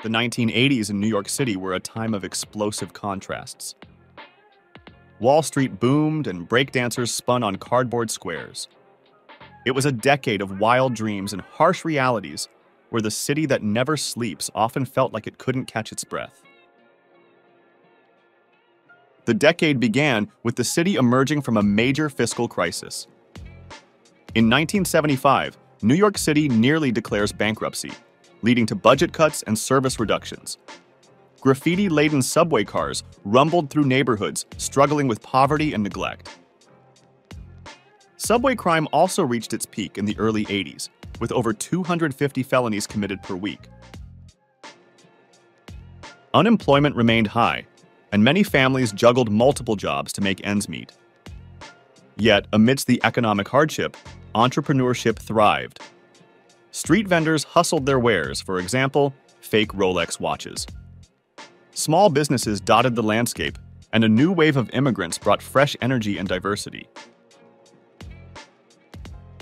The 1980s in New York City were a time of explosive contrasts. Wall Street boomed and breakdancers spun on cardboard squares. It was a decade of wild dreams and harsh realities where the city that never sleeps often felt like it couldn't catch its breath. The decade began with the city emerging from a major fiscal crisis. In 1975, New York City nearly declares bankruptcy, leading to budget cuts and service reductions. Graffiti-laden subway cars rumbled through neighborhoods struggling with poverty and neglect. Subway crime also reached its peak in the early 80s, with over 250 felonies committed per week. Unemployment remained high, and many families juggled multiple jobs to make ends meet. Yet, amidst the economic hardship, entrepreneurship thrived. Street vendors hustled their wares, for example, fake Rolex watches. Small businesses dotted the landscape, and a new wave of immigrants brought fresh energy and diversity.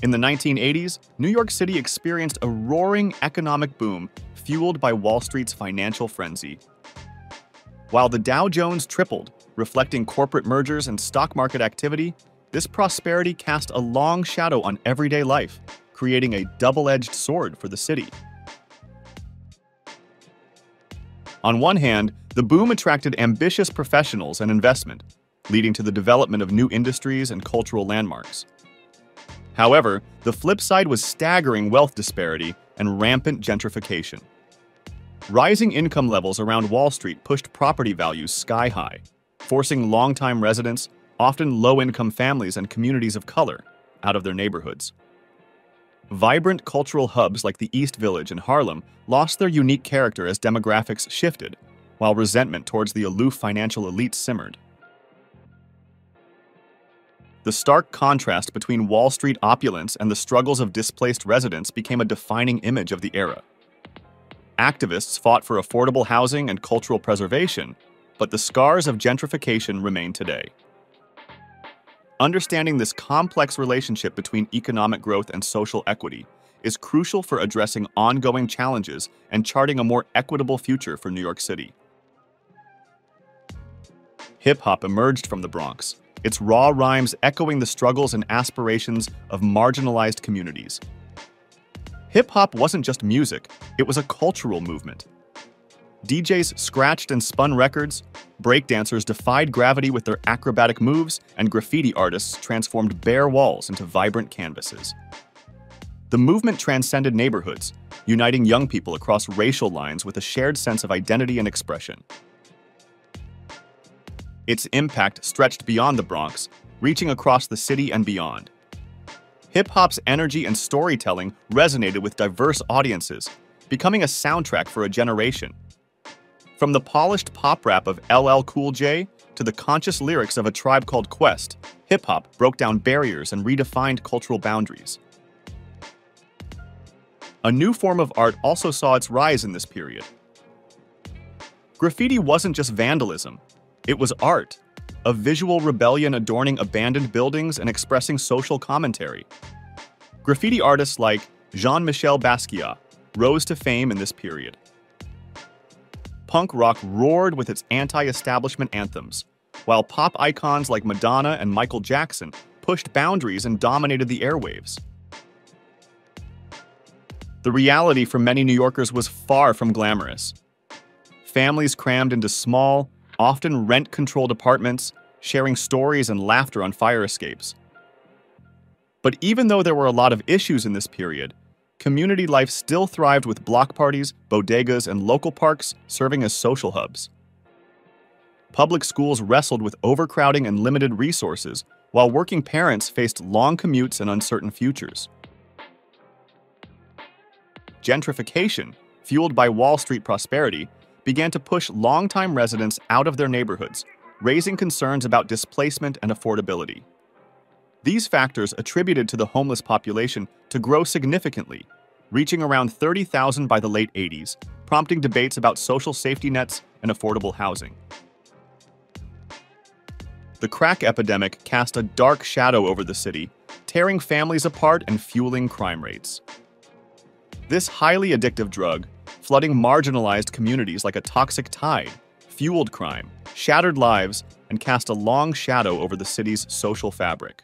In the 1980s, New York City experienced a roaring economic boom fueled by Wall Street's financial frenzy. While the Dow Jones tripled, reflecting corporate mergers and stock market activity, this prosperity cast a long shadow on everyday life, creating a double-edged sword for the city. On one hand, the boom attracted ambitious professionals and investment, leading to the development of new industries and cultural landmarks. However, the flip side was staggering wealth disparity and rampant gentrification. Rising income levels around Wall Street pushed property values sky high, forcing longtime residents, often low-income families and communities of color, out of their neighborhoods. Vibrant cultural hubs like the East Village in Harlem lost their unique character as demographics shifted, while resentment towards the aloof financial elite simmered. The stark contrast between Wall Street opulence and the struggles of displaced residents became a defining image of the era. Activists fought for affordable housing and cultural preservation, but the scars of gentrification remain today. Understanding this complex relationship between economic growth and social equity is crucial for addressing ongoing challenges and charting a more equitable future for New York City. Hip-hop emerged from the Bronx, its raw rhymes echoing the struggles and aspirations of marginalized communities. Hip-hop wasn't just music, it was a cultural movement. DJs scratched and spun records, breakdancers defied gravity with their acrobatic moves, and graffiti artists transformed bare walls into vibrant canvases. The movement transcended neighborhoods, uniting young people across racial lines with a shared sense of identity and expression. Its impact stretched beyond the Bronx, reaching across the city and beyond. Hip-hop's energy and storytelling resonated with diverse audiences, becoming a soundtrack for a generation. From the polished pop rap of LL Cool J to the conscious lyrics of A Tribe Called Quest, hip-hop broke down barriers and redefined cultural boundaries. A new form of art also saw its rise in this period. Graffiti wasn't just vandalism, it was art, a visual rebellion adorning abandoned buildings and expressing social commentary. Graffiti artists like Jean-Michel Basquiat rose to fame in this period. Punk rock roared with its anti-establishment anthems, while pop icons like Madonna and Michael Jackson pushed boundaries and dominated the airwaves. The reality for many New Yorkers was far from glamorous. Families crammed into small, often rent-controlled apartments, sharing stories and laughter on fire escapes. But even though there were a lot of issues in this period, community life still thrived with block parties, bodegas, and local parks serving as social hubs. Public schools wrestled with overcrowding and limited resources, while working parents faced long commutes and uncertain futures. Gentrification, fueled by Wall Street prosperity, began to push longtime residents out of their neighborhoods, raising concerns about displacement and affordability. These factors attributed to the homeless population to grow significantly, reaching around 30,000 by the late 80s, prompting debates about social safety nets and affordable housing. The crack epidemic cast a dark shadow over the city, tearing families apart and fueling crime rates. This highly addictive drug, flooding marginalized communities like a toxic tide, fueled crime, shattered lives, and cast a long shadow over the city's social fabric.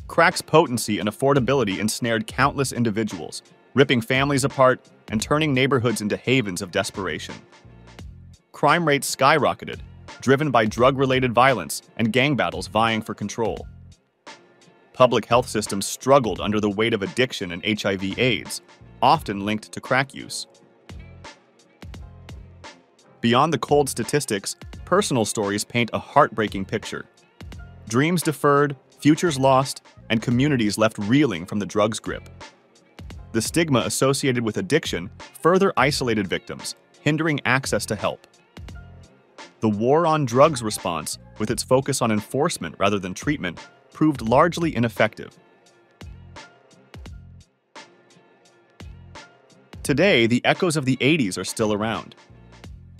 Crack's potency and affordability ensnared countless individuals, ripping families apart and turning neighborhoods into havens of desperation. Crime rates skyrocketed, driven by drug-related violence and gang battles vying for control. Public health systems struggled under the weight of addiction and HIV/AIDS, often linked to crack use. Beyond the cold statistics, personal stories paint a heartbreaking picture. Dreams deferred, futures lost, and communities left reeling from the drug's grip. The stigma associated with addiction further isolated victims, hindering access to help. The war on drugs response, with its focus on enforcement rather than treatment, proved largely ineffective. Today, the echoes of the 80s are still around.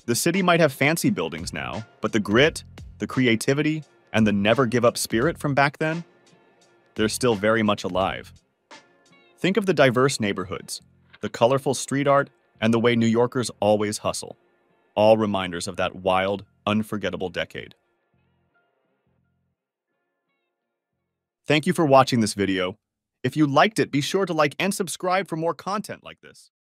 The city might have fancy buildings now, but the grit, the creativity, and the never-give-up spirit from back then? They're still very much alive. Think of the diverse neighborhoods, the colorful street art, and the way New Yorkers always hustle. All reminders of that wild, unforgettable decade. Thank you for watching this video. If you liked it, be sure to like and subscribe for more content like this.